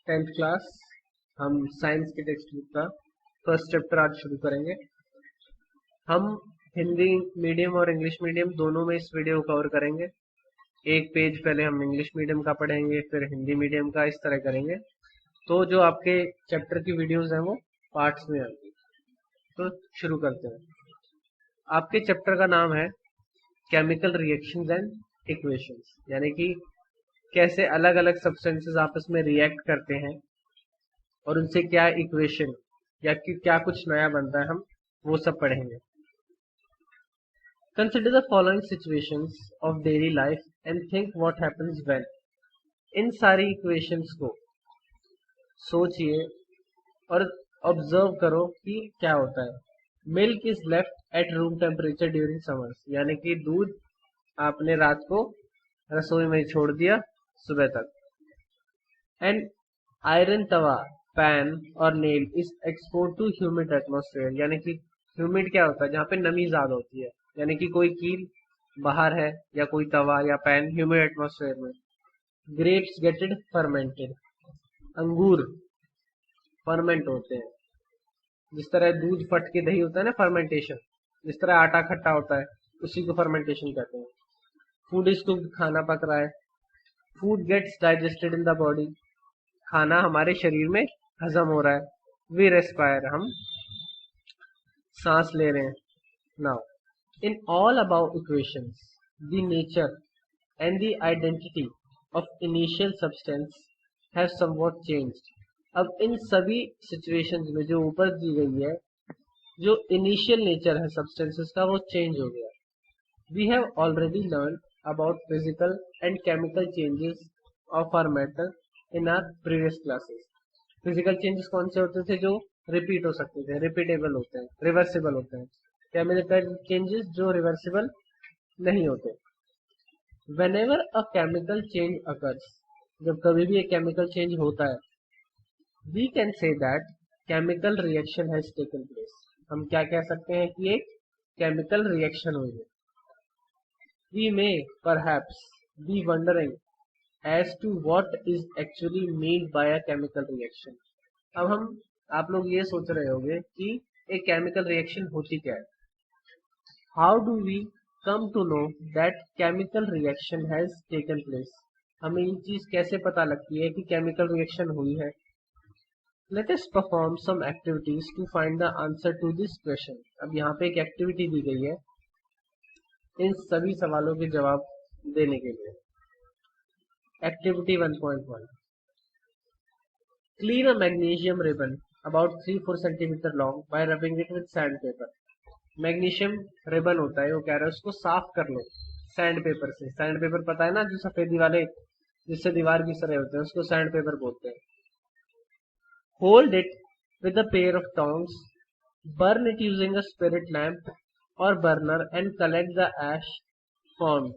10th class. हम science के text book का फर्स्ट चैप्टर आज शुरू करेंगे। हम हिंदी मीडियम और इंग्लिश मीडियम दोनों में इस वीडियो को कवर करेंगे। एक पेज पहले हम इंग्लिश मीडियम का पढ़ेंगे, फिर हिंदी मीडियम का, इस तरह करेंगे। तो जो आपके चैप्टर की वीडियोस हैं वो पार्ट्स में आएंगी। तो शुरू करते हैं। आपके चैप्टर का नाम है केमिकल रिएक्शंस एंड इक्वेशंस, यानी कि कैसे अलग अलग सब्सटेंसेस आपस में रिएक्ट करते हैं और उनसे क्या इक्वेशन या कि क्या कुछ नया बनता है, हम वो सब पढ़ेंगे। Consider the following situations of daily life and think what happens when. इन सारी इक्वेशंस को सोचिए और ऑब्जर्व करो कि क्या होता है। Milk is left at room temperature during summers, यानी कि दूध आपने रात को रसोई में छोड़ दिया सुबह तक। एंड आयरन तवा, पैन और nail is export to humid atmosphere, यानी कि ह्यूमिड क्या होता है, जहाँ पे नमी ज्यादा होती है, यानी कि कोई कील बाहर है या कोई तवा या पैन ह्यूमिड एटमोस्फेयर में। ग्रेप्स गेटेड फर्मेंटेड, अंगूर फर्मेंट होते हैं। जिस तरह दूध फट के दही होता है ना, फर्मेंटेशन, जिस तरह आटा खट्टा होता है उसी को फर्मेंटेशन कहते हैं। फूड इज कुक्ड, खाना पक रहा है। Food gets digested in the body, खाना हमारे शरीर में हजम हो रहा है। वी रेस्पायर, हम सांस ले रहे हैं। Now in all about equations the nature and the identity of initial substance have somewhat changed. अब इन सभी सिचुएशंस में जो ऊपर दी गई है, जो इनिशियल नेचर है सब्सटेंसेस का, वो चेंज हो गया। We have already learn about physical and chemical changes of our matter in our previous classes. Physical changes कौन से होते थे, जो रिपीट हो सकते थे, रिपीटेबल होते हैं, रिवर्सिबल होते हैं। केमिकल चेंजेस जो रिवर्सिबल नहीं होते। Whenever a chemical change occurs, जब कभी भी एक केमिकल चेंज होता है, we can say that chemical reaction has taken place। हम क्या कह सकते हैं कि एक केमिकल रिएक्शन हुई है। We may perhaps be wondering as to what is actually meant by a chemical reaction। अब आप लोग ये सोच रहे होंगे कि एक केमिकल रिएक्शन होती क्या है। How do we come to know that chemical reaction has taken place? हमें ये चीज कैसे पता लगती है कि केमिकल रिएक्शन हुई है। Let us perform some activities to find the answer to this question। अब यहाँ पे एक एक्टिविटी दी गई है इन सभी सवालों के जवाब देने के लिए। Activity 1.1, clean a magnesium ribbon about 3-4 centimeter long by rubbing it with sandpaper। Magnesium ribbon होता है, वो कह रहा है उसको साफ कर लो सैंड पेपर से। सैंड पेपर पता है ना, जो सफेदी वाले जिससे दीवार घिस रहे होते हैं, उसको सैंड पेपर बोलते हैं। Hold it with a pair of tongs, burn it using a spirit lamp और burner and collect the ash form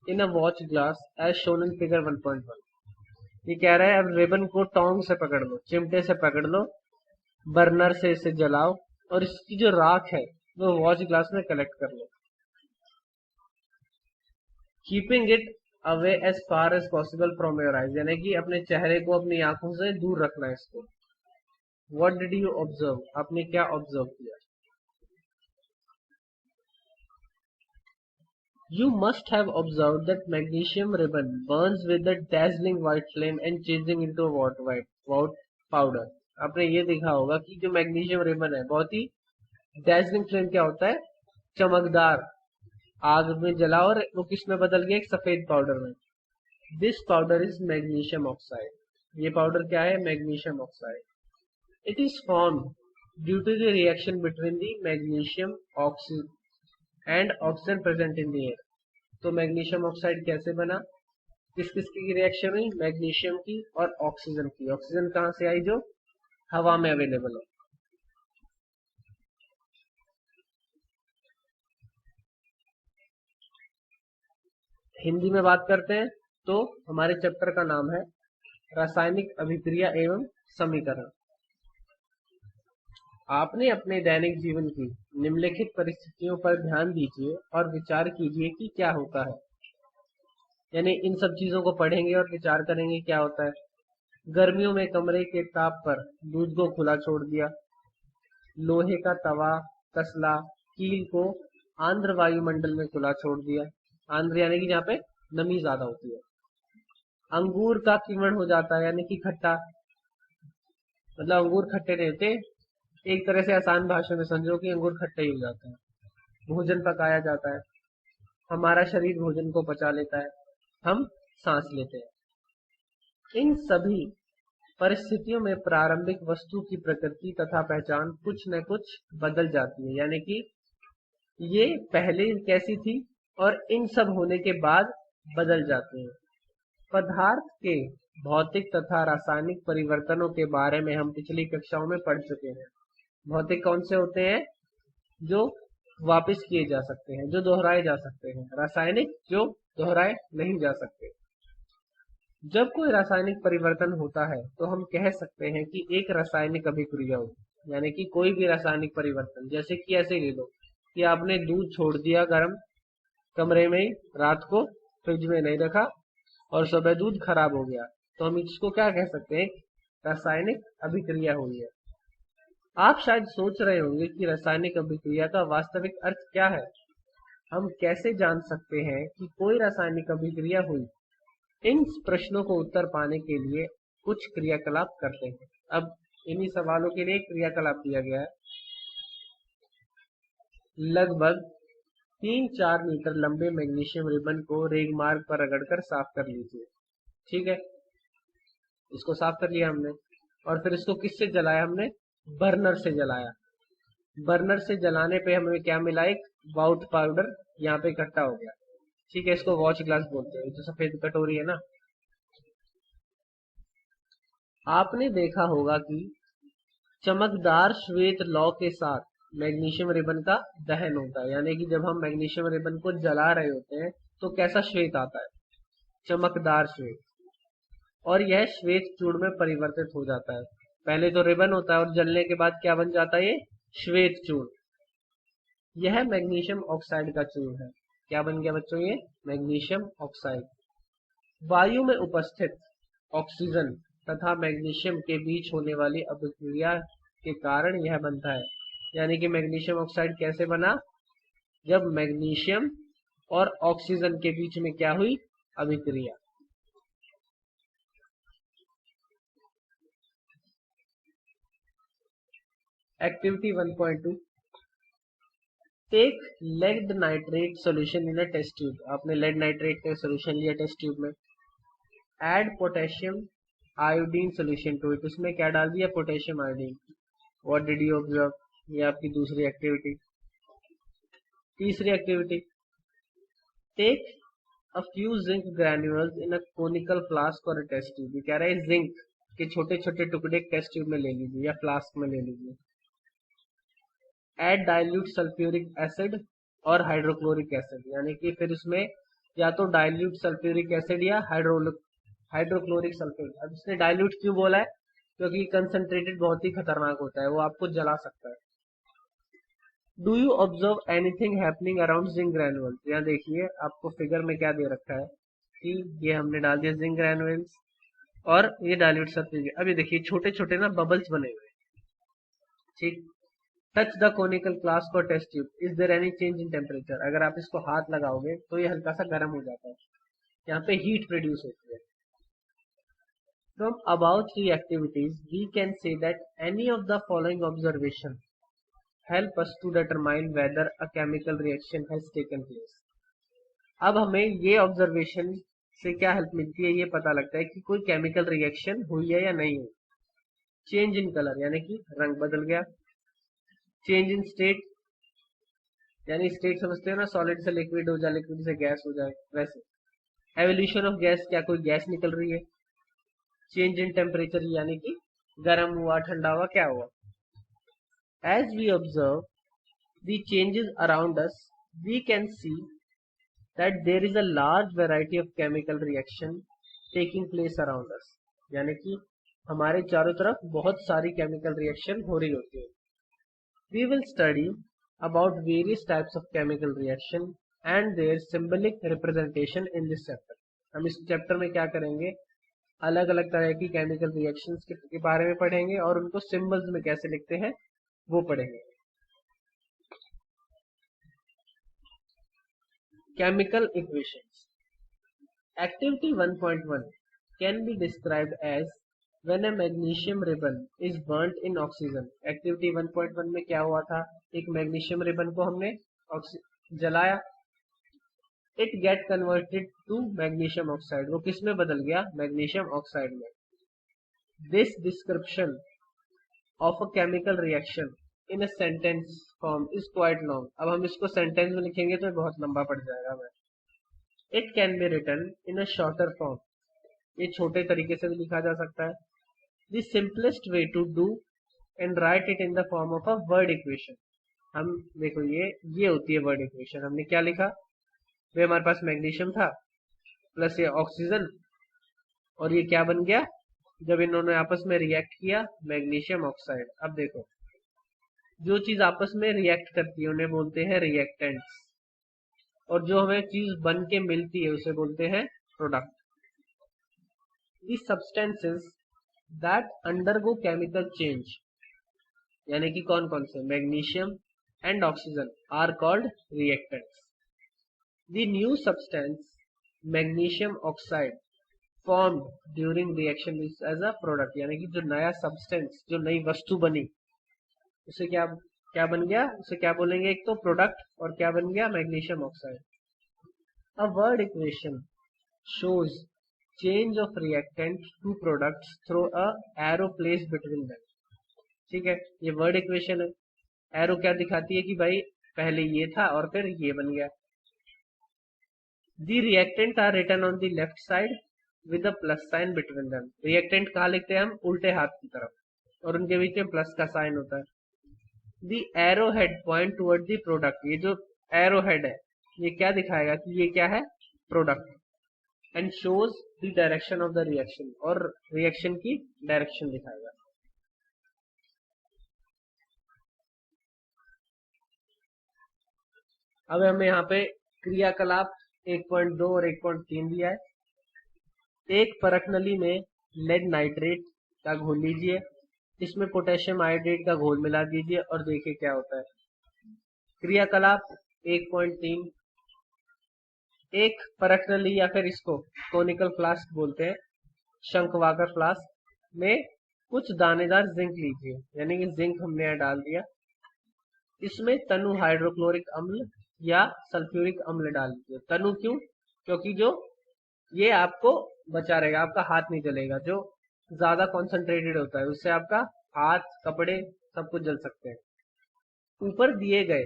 in a watch glass as shown in figure 1.1। ये कह रहा है अब रिबन को टोंग से पकड़ लो, चिमटे से पकड़ लो, बर्नर से इसे जलाओ और इसकी जो राख है वो वॉच ग्लास में कलेक्ट कर लो। Keeping it away as far as possible from your eyes, यानी कि अपने चेहरे को अपनी आंखों से दूर रखना है इसको। व्हाट डिड यू ऑब्जर्व, आपने क्या ऑब्जर्व किया। You must have observe that magnesium ribbon Burns with a dazzling white flame and changing into a white powder। आपने ये देखा होगा कि जो मैग्नीशियम रिबन है बहुत ही dazzling flame क्या होता है, चमकदार आग में जला और वो किस में बदल गया, एक सफेद पाउडर में। This powder is magnesium oxide. ये पाउडर क्या है, magnesium oxide. It is form due to the reaction between the magnesium and oxygen present in the air. तो मैग्नीशियम ऑक्साइड कैसे बना, किस किस की रिएक्शन हुई, मैग्नीशियम की और ऑक्सीजन की। ऑक्सीजन कहाँ से आई, जो हवा में अवेलेबल है। हिंदी में बात करते हैं तो हमारे चैप्टर का नाम है रासायनिक अभिक्रिया एवं समीकरण। आपने अपने दैनिक जीवन की निम्नलिखित परिस्थितियों पर ध्यान दीजिए और विचार कीजिए कि क्या होता है। यानी इन सब चीजों को पढ़ेंगे और विचार करेंगे क्या होता है। गर्मियों में कमरे के ताप पर दूध को खुला छोड़ दिया। लोहे का तवा, तसला, कील को आंध्र वायुमंडल में खुला छोड़ दिया। आंध्र यानी कि जहाँ पे नमी ज्यादा होती है। अंगूर का किण्वन हो जाता है यानी कि खट्टा, मतलब अंगूर खट्टे नहीं होते। एक तरह से आसान भाषा में समझो कि अंगूर खट्टे ही हो जाते हैं। भोजन पकाया जाता है, हमारा शरीर भोजन को पचा लेता है, हम सांस लेते हैं। इन सभी परिस्थितियों में प्रारंभिक वस्तु की प्रकृति तथा पहचान कुछ न कुछ बदल जाती है, यानी कि ये पहले कैसी थी और इन सब होने के बाद बदल जाती है। पदार्थ के भौतिक तथा रासायनिक परिवर्तनों के बारे में हम पिछली कक्षाओं में पढ़ चुके हैं। भौतिक कौन से होते हैं? जो वापस किए जा सकते हैं, जो दोहराए जा सकते हैं। रासायनिक जो दोहराए नहीं जा सकते। जब कोई रासायनिक परिवर्तन होता है तो हम कह सकते हैं कि एक रासायनिक अभिक्रिया होगी, यानी कि कोई भी रासायनिक परिवर्तन। जैसे कि ऐसे ले लो कि आपने दूध छोड़ दिया गर्म कमरे में, रात को फ्रिज में नहीं रखा और सुबह दूध खराब हो गया, तो हम इसको क्या कह सकते हैं? रासायनिक अभिक्रिया हुई है। आप शायद सोच रहे होंगे कि रासायनिक अभिक्रिया का वास्तविक अर्थ क्या है। हम कैसे जान सकते हैं कि कोई रासायनिक अभिक्रिया हुई? इन प्रश्नों को उत्तर पाने के लिए कुछ क्रियाकलाप करते हैं। अब इन्हीं सवालों के लिए क्रियाकलाप दिया गया है। लगभग 3-4 मीटर लंबे मैग्नीशियम रिबन को रेगमार्ग पर रगड़कर साफ कर लीजिए। ठीक है, इसको साफ कर लिया हमने, और फिर इसको किससे जलाया? हमने बर्नर से जलाया। बर्नर से जलाने पे हमें क्या मिला? एक वाउट पाउडर यहाँ पे इकट्ठा हो गया। ठीक है, इसको वॉच ग्लास बोलते हैं, जो सफेद कटोरी है ना। आपने देखा होगा कि चमकदार श्वेत लौ के साथ मैग्नीशियम रिबन का दहन होता है, यानी कि जब हम मैग्नीशियम रिबन को जला रहे होते हैं तो कैसा श्वेत आता है? चमकदार श्वेत। और यह श्वेत चूर्ण में परिवर्तित हो जाता है। पहले तो रिबन होता है और जलने के बाद क्या बन जाता है? ये श्वेत चूर्ण। यह मैग्नीशियम ऑक्साइड का चूर्ण है। क्या बन गया बच्चों? ये मैग्नीशियम ऑक्साइड। वायु में उपस्थित ऑक्सीजन तथा मैग्नीशियम के बीच होने वाली अभिक्रिया के कारण यह बनता है। यानी कि मैग्नीशियम ऑक्साइड कैसे बना? जब मैग्नीशियम और ऑक्सीजन के बीच में क्या हुई? अभिक्रिया। Activity 1.2, take lead nitrate solution in a test tube. आपने लेड नाइट्रेट का सॉल्यूशन लिया टेस्ट ट्यूब में। Add potassium iodine solution to it. उसमें क्या डाल दिया? Potassium iodine. What did you observe? ये आपकी दूसरी एक्टिविटी। तीसरी activity, take a few zinc granules in a conical flask और टेस्ट ट्यूब। कह रहा है जिंक के छोटे छोटे टुकड़े टेस्ट ट्यूब में ले लीजिए या फ्लास्क में ले लीजिए। ऐड डाइल्यूट सल्फ्यूरिक एसिड और हाइड्रोक्लोरिक एसिड, यानी कि फिर उसमें या तो डाइल्यूट सल्फ्यूरिक एसिड या हाइड्रोक्लोरिक सल्फेट। अब इसने डाइल्यूट क्यों बोला है? क्योंकि कंसंट्रेटेड बहुत ही खतरनाक होता है, वो आपको जला सकता है। Do you observe anything happening around zinc ग्रैन्युल्स? यहाँ देखिए आपको फिगर में क्या दे रखा है कि ये हमने डाल दिया जिंक ग्रैन्युल्स और ये डाइल्यूट सल्फ्यूरिक। अभी देखिए छोटे छोटे ना बबल्स बने हुए। ठीक, टच द कोनिकल फ्लास्क और test tube, is there any change in temperature? अगर आप इसको हाथ लगाओगे तो ये हल्का सा गर्म हो जाता है, यहाँ पे हीट प्रोड्यूस होती है। From about three activities, we can say that any of the following observation help us to determine whether a chemical reaction has taken place. अब हमें ये ऑब्जर्वेशन से क्या हेल्प मिलती है? ये पता लगता है कि कोई केमिकल रिएक्शन हुई है या नहीं हुई। चेंज इन कलर, यानी कि रंग बदल गया। चेंज इन स्टेट, यानी स्टेट समझते हो ना, सॉलिड से लिक्विड हो जाए, लिक्विड से गैस हो जाए, वैसे। एवोल्यूशन ऑफ गैस, क्या कोई गैस निकल रही है। चेंज इन टेम्परेचर, यानी कि गर्म हुआ, ठंडा हुआ, क्या हुआ। As we observe the changes around us, we can see that there is a large variety of chemical reaction taking place around us. यानी कि हमारे चारों तरफ बहुत सारी केमिकल रिएक्शन हो रही होती है। We will study about various types of chemical reaction and their symbolic representation in this chapter. हम इस चैप्टर में क्या करेंगे? अलग अलग तरह की केमिकल रिएक्शंस के बारे में पढ़ेंगे और उनको सिंबल्स में कैसे लिखते हैं वो पढ़ेंगे। Chemical equations. Activity 1.1 can be described as when a magnesium ribbon is burnt in oxygen। Activity 1.1 में क्या हुआ था, एक मैग्नीशियम रिबन को हमने जलाया, it get converted to magnesium oxide, वो किस में बदल गया, मैग्नीशियम ऑक्साइड में। This description of a chemical reaction in a sentence form is quite long. अब हम इसको सेंटेंस में लिखेंगे तो बहुत लंबा पड़ जाएगा हमें। It can be written in a shorter form, ये छोटे तरीके से भी लिखा जा सकता है। The simplest way to do and write it in the form of a word equation. हम देखो ये होती है वर्ड इक्वेशन। हमने क्या लिखा, वे हमारे पास मैग्नीशियम था प्लस ये ऑक्सीजन, और ये क्या बन गया जब इन्होंने आपस में रिएक्ट किया, मैग्नीशियम ऑक्साइड। अब देखो जो चीज आपस में रिएक्ट करती है उन्हें बोलते हैं रिएक्टेंट्स, और जो हमें चीज बन के मिलती है उसे बोलते हैं product. The substances that undergo chemical change, यानी कि कौन कौन से, magnesium and oxygen are called reactants. The new substance magnesium oxide formed during reaction is as a product, यानी कि जो नया सब्सटेंस, जो नई वस्तु बनी, उसे क्या क्या बन गया, उसे क्या बोलेंगे, एक तो प्रोडक्ट और क्या बन गया, magnesium oxide. A word equation shows change of reactant to products through a arrow placed between them। ठीक है, ये वर्ड इक्वेशन है। एरो क्या दिखाती है कि भाई पहले ये था और फिर ये बन गया। The reactant are written on the left side with a plus sign between them. Reactant कहाँ लिखते हैं हम, उल्टे हाथ की तरफ, और उनके बीच में प्लस का साइन होता है। The arrow head point toward the product, ये जो एरो हेड है ये क्या दिखाएगा कि ये क्या है, product. And shows the direction of the reaction, और रिएक्शन की डायरेक्शन दिखाएगा। अब हमें यहाँ पे क्रियाकलाप 1.2 और 1.3 दिया है। एक परख नली में लेड नाइट्रेट का घोल लीजिए, इसमें पोटेशियम आयोडाइड का घोल मिला दीजिए और देखिए क्या होता है। क्रियाकलाप 1.3, एक परख नली या फिर इसको कोनिकल फ्लास्क बोलते हैं, शंक्वाकार फ्लास्क में कुछ दानेदार जिंक लीजिए, यानी कि जिंक हमने यहाँ डाल दिया। इसमें तनु हाइड्रोक्लोरिक अम्ल या सल्फ्यूरिक अम्ल डाल दीजिए। तनु क्यों, क्योंकि जो ये आपको बचा रहेगा, आपका हाथ नहीं जलेगा, जो ज्यादा कॉन्सेंट्रेटेड होता है उससे आपका हाथ, कपड़े सब कुछ जल सकते हैं। ऊपर दिए गए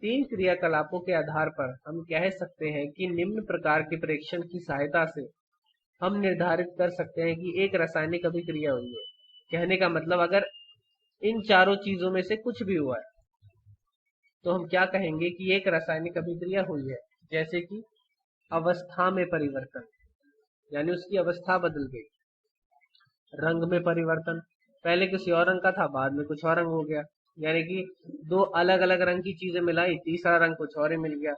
3 क्रियाकलापों के आधार पर हम कह सकते हैं कि निम्न प्रकार के प्रेक्षण की सहायता से हम निर्धारित कर सकते हैं कि एक रासायनिक अभिक्रिया हुई है। कहने का मतलब अगर इन चारों चीजों में से कुछ भी हुआ है तो हम क्या कहेंगे कि एक रासायनिक अभिक्रिया हुई है। जैसे कि अवस्था में परिवर्तन, यानी उसकी अवस्था बदल गई। रंग में परिवर्तन, पहले किसी और रंग का था बाद में कुछ और रंग हो गया, यानी कि 2 अलग अलग रंग की चीजें मिलाई, तीसरा रंग कुछ और ही मिल गया।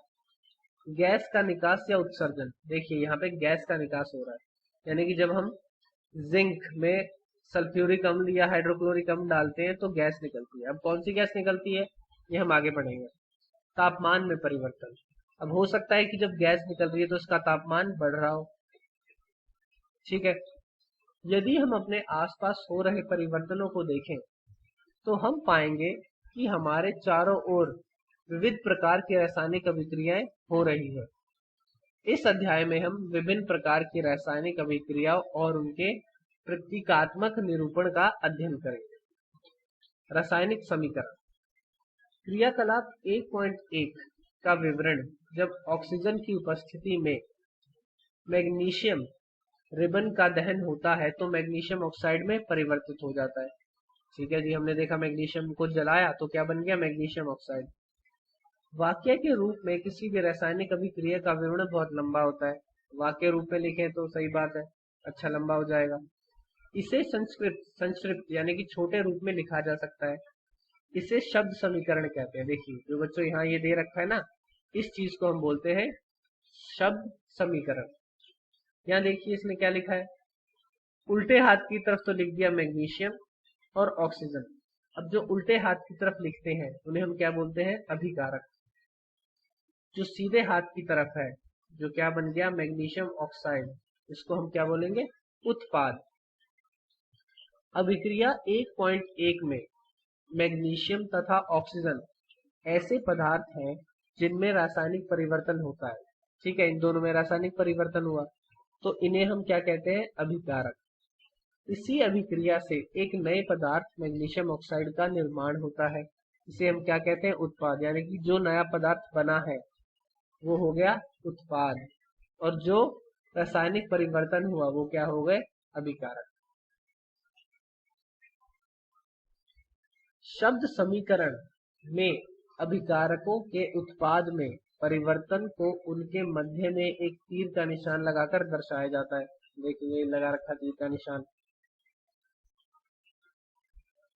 गैस का निकास या उत्सर्जन, देखिए यहाँ पे गैस का निकास हो रहा है, यानी कि जब हम जिंक में सल्फ्यूरिक अम्ल या हाइड्रोक्लोरिक अम्ल डालते हैं तो गैस निकलती है। अब कौन सी गैस निकलती है ये हम आगे पढ़ेंगे। तापमान में परिवर्तन, अब हो सकता है कि जब गैस निकल रही है तो उसका तापमान बढ़ रहा हो, ठीक है। यदि हम अपने आसपास हो रहे परिवर्तनों को देखें तो हम पाएंगे कि हमारे चारों ओर विविध प्रकार की रासायनिक अभिक्रियाएं हो रही है। इस अध्याय में हम विभिन्न प्रकार की रासायनिक अभिक्रियाओं और उनके प्रतीकात्मक निरूपण का अध्ययन करेंगे। रासायनिक समीकरण। क्रियाकलाप 1.1 का विवरण, जब ऑक्सीजन की उपस्थिति में मैग्नीशियम रिबन का दहन होता है तो मैग्नीशियम ऑक्साइड में परिवर्तित हो जाता है। ठीक है जी, हमने देखा मैग्नीशियम को जलाया तो क्या बन गया, मैग्नीशियम ऑक्साइड। वाक्य के रूप में किसी भी रासायनिक अभिक्रिया का विवरण बहुत लंबा होता है, वाक्य रूप में लिखें तो सही बात है, अच्छा लंबा हो जाएगा। इसे संक्षिप्त यानी कि छोटे रूप में लिखा जा सकता है। इसे शब्द समीकरण कहते हैं। देखिए जो बच्चों यहाँ ये दे रखा है ना, इस चीज को हम बोलते हैं शब्द समीकरण। यहाँ देखिए इसने क्या लिखा है, उल्टे हाथ की तरफ तो लिख दिया मैग्नीशियम और ऑक्सीजन। अब जो उल्टे हाथ की तरफ लिखते हैं उन्हें हम क्या बोलते हैं, अभिकारक। जो सीधे हाथ की तरफ है, जो क्या बन गया, मैग्नीशियम ऑक्साइड, इसको हम क्या बोलेंगे, उत्पाद। अभिक्रिया 1.1 में मैग्नीशियम तथा ऑक्सीजन ऐसे पदार्थ हैं जिनमें रासायनिक परिवर्तन होता है। ठीक है, इन दोनों में रासायनिक परिवर्तन हुआ तो इन्हें हम क्या कहते हैं, अभिकारक। इसी अभिक्रिया से एक नए पदार्थ मैग्नीशियम ऑक्साइड का निर्माण होता है। इसे हम क्या कहते हैं, उत्पाद। यानी कि जो नया पदार्थ बना है वो हो गया उत्पाद, और जो रासायनिक परिवर्तन हुआ वो क्या हो गए, अभिकारक। शब्द समीकरण में अभिकारकों के उत्पाद में परिवर्तन को उनके मध्य में एक तीर का निशान लगाकर दर्शाया जाता है। देखिए लगा रखा तीर का निशान।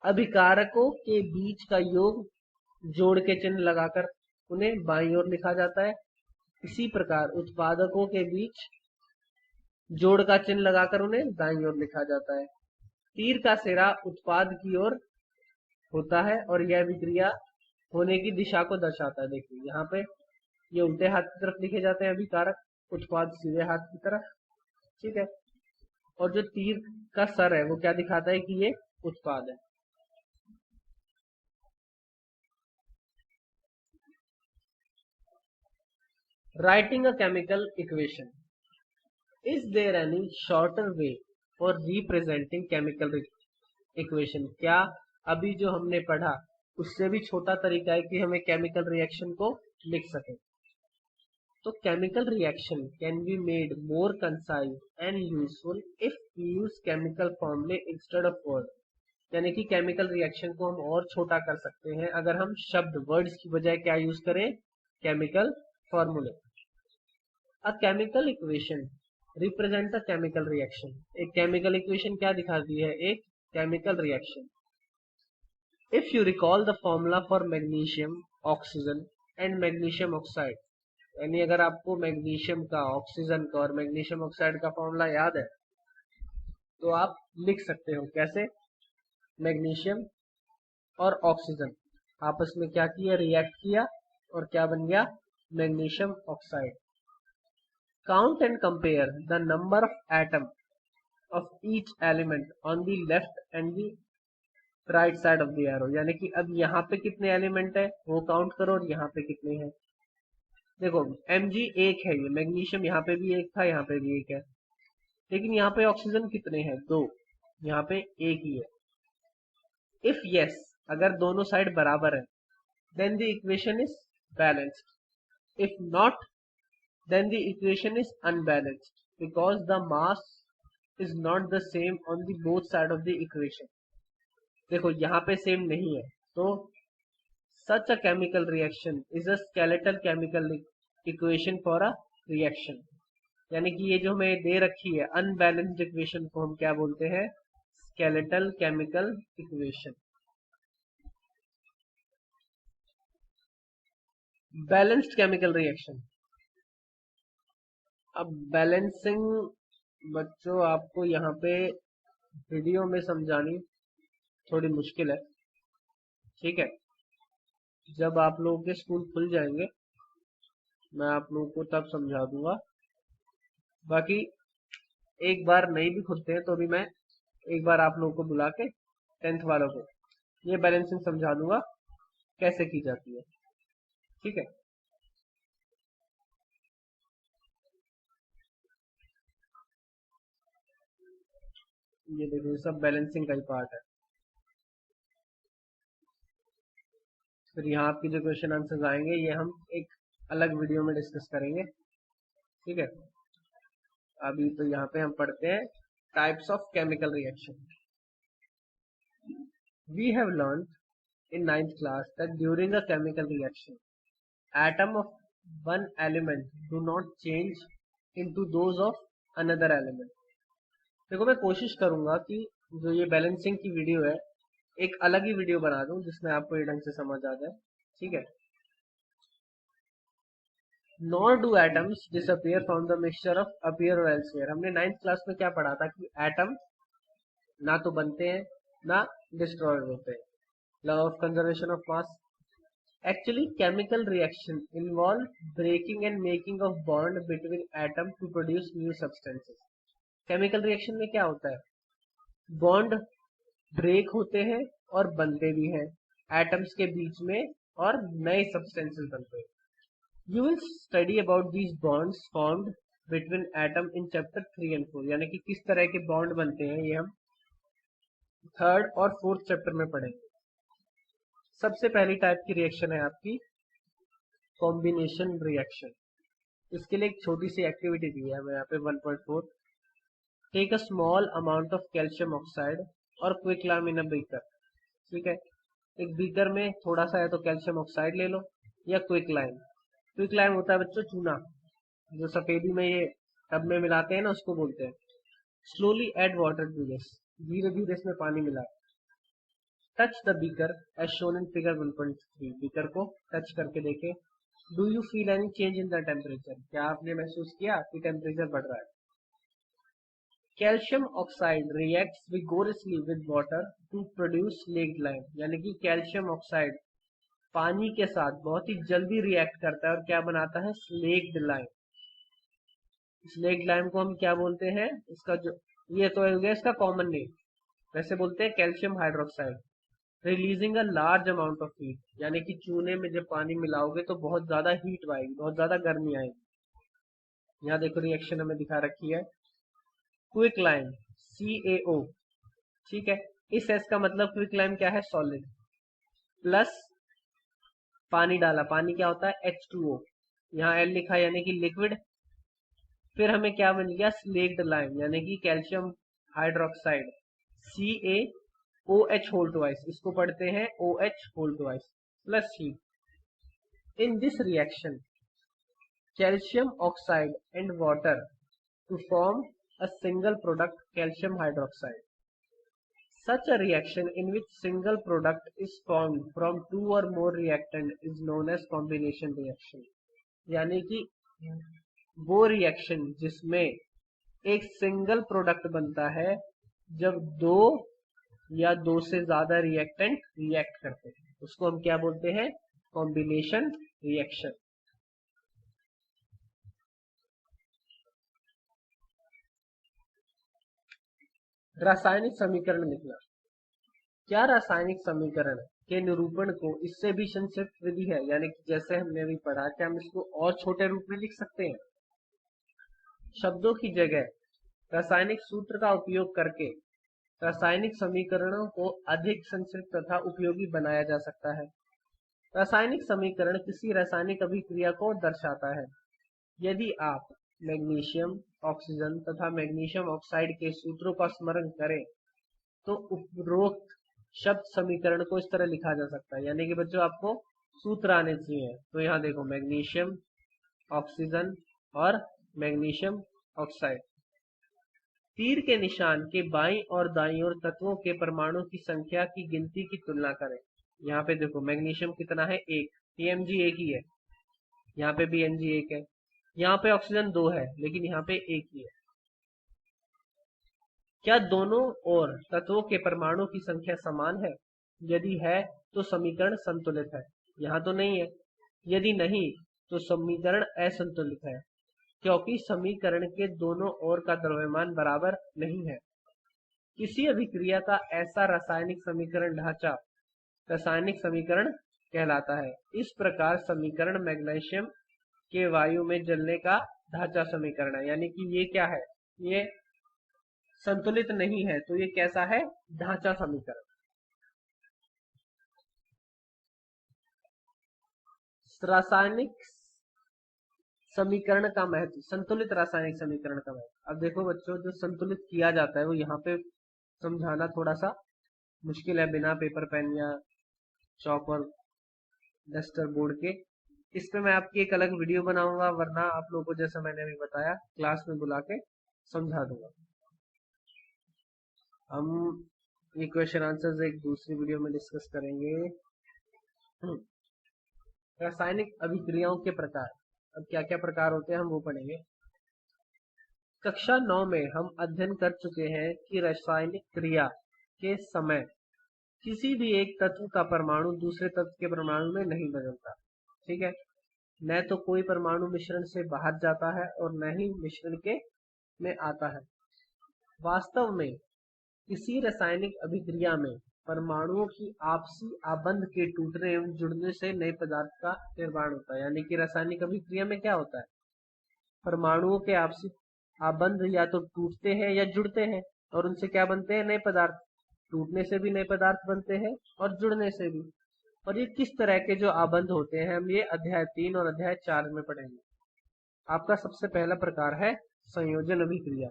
अभिकारकों के बीच का योग जोड़ के चिन्ह लगाकर उन्हें बाईं ओर लिखा जाता है। इसी प्रकार उत्पादकों के बीच जोड़ का चिन्ह लगाकर उन्हें दाईं ओर लिखा जाता है। तीर का सिरा उत्पाद की ओर होता है और यह विक्रिया होने की दिशा को दर्शाता है। देखिए यहाँ पे ये उल्टे हाथ की तरफ लिखे जाते हैं अभिकारक, उत्पाद सीधे हाथ की तरफ। ठीक है, और जो तीर का सर है वो क्या दिखाता है कि ये उत्पाद है। Writing a chemical equation, is there any shorter way for representing chemical equation? क्या अभी जो हमने पढ़ा उससे भी छोटा तरीका है कि हमें केमिकल रिएक्शन को लिख सकें? तो chemical reaction can be made more concise and useful if we use chemical formulae instead of word. यानी कि केमिकल रिएक्शन को हम और छोटा कर सकते हैं अगर हम शब्द, वर्ड्स की बजाय क्या यूज करें, केमिकल फॉर्मूले। अ chemical equation represent a chemical reaction. एक केमिकल इक्वेशन क्या दिखाती है, एक chemical reaction. If you recall the formula for magnesium oxygen and magnesium oxide, यानी अगर आपको मैग्नीशियम का, ऑक्सीजन का और मैग्नीशियम ऑक्साइड का फॉर्मूला याद है तो आप लिख सकते हो कैसे, मैग्नीशियम और ऑक्सीजन आपस में क्या किया, रिएक्ट किया और क्या बन गया, magnesium oxide. Count and compare the number of atom of each element on the left and the right side of the arrow. यानी कि अब यहाँ पे कितने एलिमेंट है वो काउंट करो और यहाँ पे कितने हैं। देखो Mg एक है, ये मैग्नीशियम यहाँ पे भी एक था, यहाँ पे भी एक है, लेकिन यहाँ पे ऑक्सीजन कितने हैं, दो, यहाँ पे एक ही है। इफ यस, अगर दोनों साइड बराबर है, then the equation is balanced. If not, then the equation is unbalanced because the mass is not the same on the both side of the equation। देखो यहाँ पे सेम नहीं है तो such a chemical reaction is a skeletal chemical equation for a reaction। यानी कि ये जो हमें दे रखी है अनबैलेंस्ड इक्वेशन को हम क्या बोलते हैं, skeletal chemical equation. Balanced chemical reaction. अब बैलेंसिंग बच्चों आपको यहाँ पे वीडियो में समझानी थोड़ी मुश्किल है। ठीक है, जब आप लोगों के स्कूल खुल जाएंगे मैं आप लोगों को तब समझा दूंगा। बाकी एक बार नहीं भी खुलते हैं तो भी मैं एक बार आप लोगों को बुला के 10th वालों को ये बैलेंसिंग समझा दूंगा कैसे की जाती है। ठीक है, ये देखिए सब बैलेंसिंग का ही पार्ट है। फिर यहाँ आपके जो क्वेश्चन आंसर आएंगे ये हम एक अलग वीडियो में डिस्कस करेंगे। ठीक है, अभी तो यहाँ पे हम पढ़ते हैं types of chemical reaction. We have learn in ninth class that during a chemical reaction atom of one element do not change into those of another element। देखो मैं कोशिश करूंगा कि जो ये बैलेंसिंग की वीडियो है एक अलग ही वीडियो बना दूं जिसमें आपको ये ढंग से समझ आ जाए। ठीक है, nor do atoms disappear from the mixture of appear or elsewhere। हमने 9th क्लास में क्या पढ़ा था कि एटम ना तो बनते हैं ना डिस्ट्रॉय होते हैं। Law of conservation of mass. Actually, chemical reaction involve breaking and making of bond between atom to produce new substances. Chemical reaction में क्या होता है? बॉन्ड ब्रेक होते हैं और बनते भी हैं एटम्स के बीच में और नए सब्सटेंसेस बनते हैं। You will study about these bonds formed between atom in chapter 3 and 4, यानी कि किस तरह के बॉन्ड बनते हैं ये हम थर्ड और फोर्थ चैप्टर में पढ़ेंगे। सबसे पहली टाइप की रिएक्शन है आपकी कॉम्बिनेशन रिएक्शन। इसके लिए एक छोटी सी एक्टिविटी दी है मैं यहाँ पे 1.4। Take a small amount of calcium oxide और क्विकलाइम इन अ बीकर। ठीक है, एक बीकर में थोड़ा सा है तो कैल्शियम ऑक्साइड ले लो या क्विकलाइम। क्विकलाइम होता है बच्चों चूना, जो सफेदी में ये टब में मिलाते हैं ना, उसको बोलते हैं। Slowly add water to this, धीरे धीरे इसमें पानी मिला। Touch the beaker as shown in figure 1.3। Beaker को टच करके देखें। Do you feel any change in the temperature? क्या आपने महसूस किया कि टेम्परेचर बढ़ रहा है? Calcium oxide reacts vigorously with water to produce slaked lime, यानी कि कैल्शियम ऑक्साइड पानी के साथ बहुत ही जल्दी रिएक्ट करता है और क्या बनाता है? Slaked lime. स्लेक्ड लाइम को हम क्या बोलते हैं? इसका जो ये तो हो गया इसका कॉमन नेम, वैसे बोलते हैं calcium hydroxide. Releasing a large amount of heat, यानी कि चूने में जब पानी मिलाओगे तो बहुत ज्यादा हीट आएगी, बहुत ज्यादा गर्मी आएगी। यहाँ देखो रिएक्शन हमें दिखा रखी है क्विकलाइम CaO। ठीक है, इस एस का मतलब क्विकलाइम क्या है? सॉलिड, प्लस पानी डाला, पानी क्या होता है? H2O। यहाँ L लिखा यानी कि लिक्विड। फिर हमें क्या बन गया? स्लेक्ड लाइम, यानी कि calcium hydroxide CaOH whole twice, इसको पढ़ते हैं OH whole twice plus heat. In this reaction calcium oxide and water to form a single product, calcium hydroxide. Such a reaction in which single product is formed from two or more reactant is known as combination reaction. यानी कि वो reaction जिसमें एक single product बनता है जब दो या दो से ज्यादा रिएक्टेंट रिएक्ट करते हैं, उसको हम क्या बोलते हैं? Combination reaction. रासायनिक समीकरण लिखना। क्या रासायनिक समीकरण के निरूपण को इससे भी संक्षिप्त विधि है, यानी कि जैसे हमने अभी पढ़ा, क्या हम इसको और छोटे रूप में लिख सकते हैं? शब्दों की जगह रासायनिक सूत्र का उपयोग करके रासायनिक समीकरणों को अधिक संक्षिप्त तथा उपयोगी बनाया जा सकता है। रासायनिक समीकरण किसी रासायनिक अभिक्रिया को दर्शाता है। यदि आप मैग्नीशियम ऑक्सीजन तथा मैग्नीशियम ऑक्साइड के सूत्रों का स्मरण करें तो उपरोक्त शब्द समीकरण को इस तरह लिखा जा सकता है, यानी कि बच्चों आपको सूत्र आने चाहिए। तो यहाँ देखो मैग्नीशियम ऑक्सीजन और मैग्नीशियम ऑक्साइड। तीर के निशान के बाईं और दाईं ओर तत्वों के परमाणु की संख्या की गिनती की तुलना करें। यहाँ पे देखो मैग्नीशियम कितना है? 1, Mg एक ही है, यहाँ पे भी Mg एक है। यहाँ पे ऑक्सीजन 2 है लेकिन यहाँ पे एक ही है। क्या दोनों ओर तत्वों के परमाणु की संख्या समान है? यदि है तो समीकरण संतुलित है, यहाँ तो नहीं है। यदि नहीं तो समीकरण असंतुलित है, क्योंकि समीकरण के दोनों ओर का द्रव्यमान बराबर नहीं है। किसी अभिक्रिया का ऐसा रासायनिक समीकरण ढांचा रासायनिक समीकरण कहलाता है। इस प्रकार समीकरण मैग्नीशियम के वायु में जलने का ढांचा समीकरण है, यानी कि ये क्या है? ये संतुलित नहीं है, तो ये कैसा है? ढांचा समीकरण। रासायनिक समीकरण का महत्व, संतुलित रासायनिक समीकरण का महत्व। अब देखो बच्चों, जो संतुलित किया जाता है वो यहाँ पे समझाना थोड़ा सा मुश्किल है बिना पेपर पेन या चौक और डस्टर बोर्ड के। इस पे मैं आपकी एक अलग वीडियो बनाऊंगा, वरना आप लोगों को जैसा मैंने अभी बताया क्लास में बुला के समझा दूंगा। हम ये क्वेश्चन आंसर्स एक दूसरी वीडियो में डिस्कस करेंगे। रासायनिक अभिक्रियाओं के प्रकार, अब क्या क्या प्रकार होते हैं हम वो पढ़ेंगे। कक्षा 9 में हम अध्ययन कर चुके हैं कि रासायनिक क्रिया के समय किसी भी एक तत्व का परमाणु दूसरे तत्व के परमाणु में नहीं बदलता। ठीक है, न तो कोई परमाणु मिश्रण से बाहर जाता है और न ही मिश्रण के में आता है। वास्तव में किसी रासायनिक अभिक्रिया में परमाणुओं की आपसी आबंध के टूटने एवं जुड़ने से नए पदार्थ का निर्माण होता है। यानी कि रासायनिक अभिक्रिया में क्या होता है, परमाणुओं के आपसी आबंध या तो टूटते हैं या जुड़ते हैं और उनसे क्या बनते हैं, नए पदार्थ। टूटने से भी नए पदार्थ बनते हैं और जुड़ने से भी। और ये किस तरह के जो आबंध होते हैं हम ये अध्याय 3 और अध्याय 4 में पढ़ेंगे। आपका सबसे पहला प्रकार है संयोजन अभिक्रिया।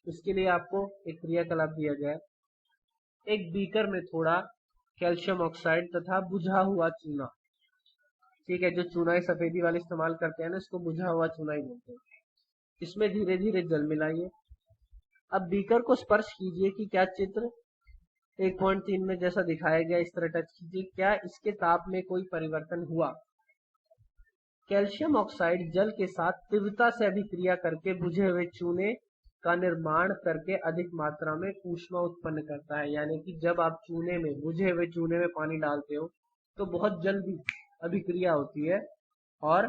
इसके लिए आपको एक क्रियाकलाप दिया गया है। एक बीकर में थोड़ा कैल्शियम ऑक्साइड तथा बुझा हुआ चूना, ठीक है, जो चूना सफेदी वाले इस्तेमाल करते हैं ना, इसको बुझा हुआ चूना ही बोलते हैं। इसमें धीरे धीरे जल मिलाइए। अब बीकर को स्पर्श कीजिए कि क्या चित्र 1.3 में जैसा दिखाया गया इस तरह टच कीजिए, क्या इसके ताप में कोई परिवर्तन हुआ। कैल्शियम ऑक्साइड जल के साथ तीव्रता से अभिक्रिया करके बुझे हुए चूने का निर्माण करके अधिक मात्रा में ऊष्मा उत्पन्न करता है। यानी कि जब आप चूने में, बुझे हुए चूने में पानी डालते हो तो बहुत जल्दी अभिक्रिया होती है और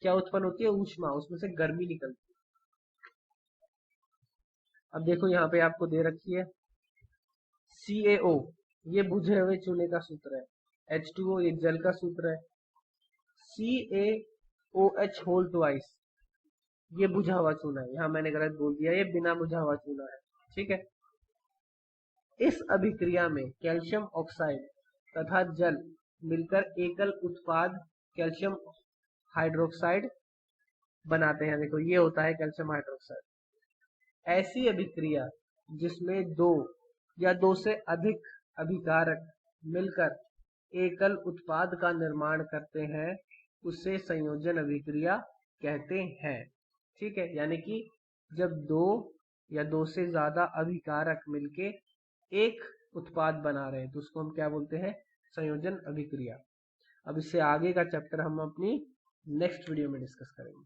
क्या उत्पन्न होती है, ऊष्मा, उसमें से गर्मी निकलती है। अब देखो यहाँ पे आपको दे रखी है CaO, ये बुझे हुए चूने का सूत्र है। H2O ये जल का सूत्र है। CaOH होल ट्वाइस ये बुझा हुआ चूना है। यहाँ मैंने गलत बोल दिया, ये बिना बुझा हुआ चूना है। ठीक है, इस अभिक्रिया में कैल्शियम ऑक्साइड तथा जल मिलकर एकल उत्पाद कैल्शियम हाइड्रोक्साइड बनाते हैं। देखो ये होता है कैल्शियम हाइड्रोक्साइड। ऐसी अभिक्रिया जिसमें दो या दो से अधिक अभिकारक मिलकर एकल उत्पाद का निर्माण करते हैं उसे संयोजन अभिक्रिया कहते हैं। ठीक है, यानी कि जब दो या दो से ज्यादा अभिकारक मिलके एक उत्पाद बना रहे हैं तो उसको हम क्या बोलते हैं, संयोजन अभिक्रिया। अब इससे आगे का चैप्टर हम अपनी नेक्स्ट वीडियो में डिस्कस करेंगे।